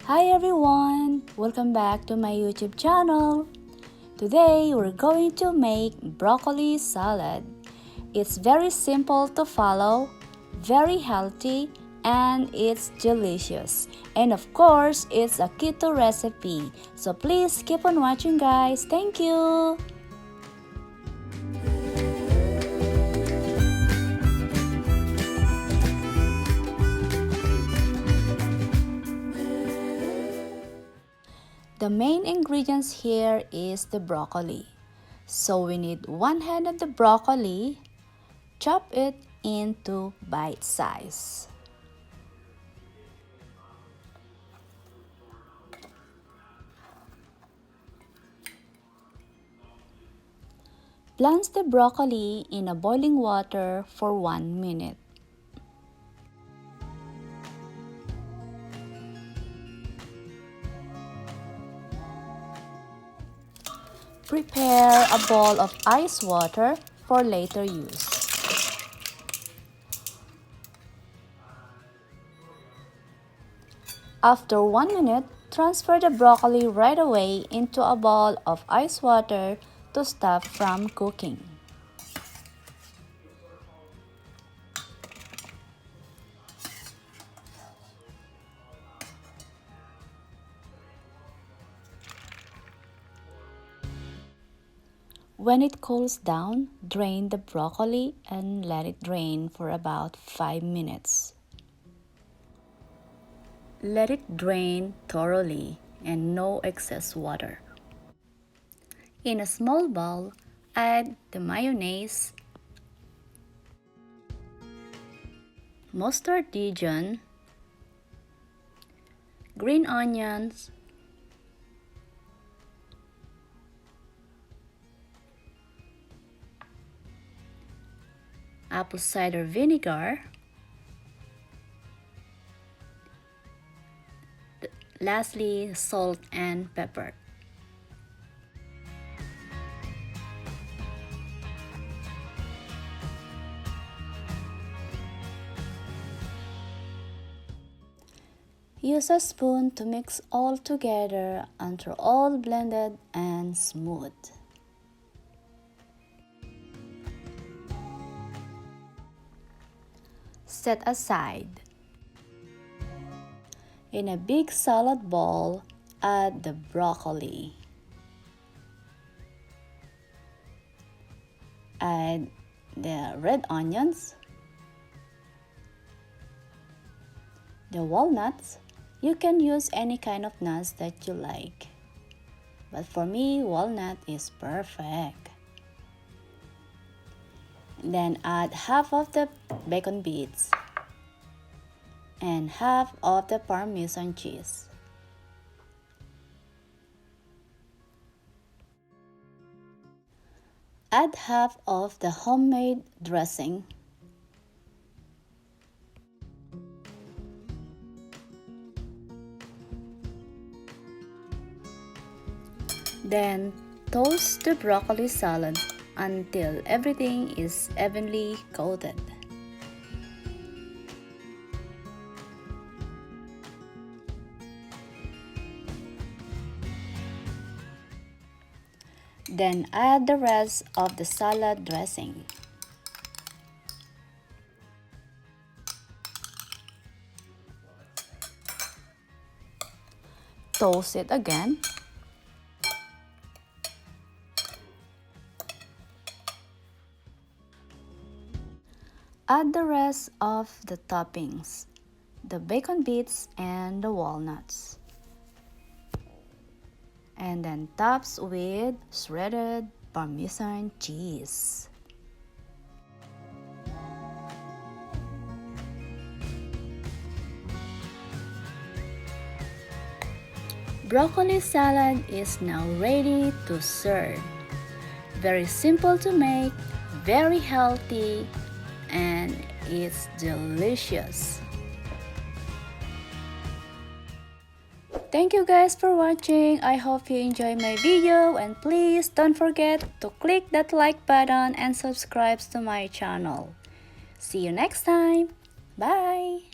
Hi everyone! Welcome back to my YouTube channel. Today we're going to make broccoli salad. It's very simple to follow, very healthy, and it's delicious. And of course, it's a keto recipe. So please keep on watching guys. Thank you! The main ingredients here is the broccoli. So we need 1 head of the broccoli. Chop it into bite size. Plunge the broccoli in a boiling water for 1 minute. Prepare a bowl of ice water for later use. After 1 minute, transfer the broccoli right away into a bowl of ice water to stop from cooking. When it cools down, drain the broccoli and let it drain for about 5 minutes. Let it drain thoroughly and no excess water. In a small bowl, add the mayonnaise, mustard Dijon, green onions, apple cider vinegar, lastly salt and pepper. Use a spoon to mix all together until all blended and smooth. Set aside. In a big salad bowl, add the broccoli. Add the red onions, the walnuts. You can use any kind of nuts that you like, but for me, walnut is perfect. Then add half of the bacon bits and half of the Parmesan cheese. Add half of the homemade dressing. Then toast the broccoli salad until everything is evenly coated. Then add the rest of the salad dressing. Toast it again. Add the rest of the toppings, the bacon bits and the walnuts. And then tops with shredded Parmesan cheese. Broccoli salad is now ready to serve. Very simple to make, very healthy, and it's delicious. Thank you guys for watching. I hope you enjoy my video, and please don't forget to click that like button and subscribe to my channel. See you next time. Bye!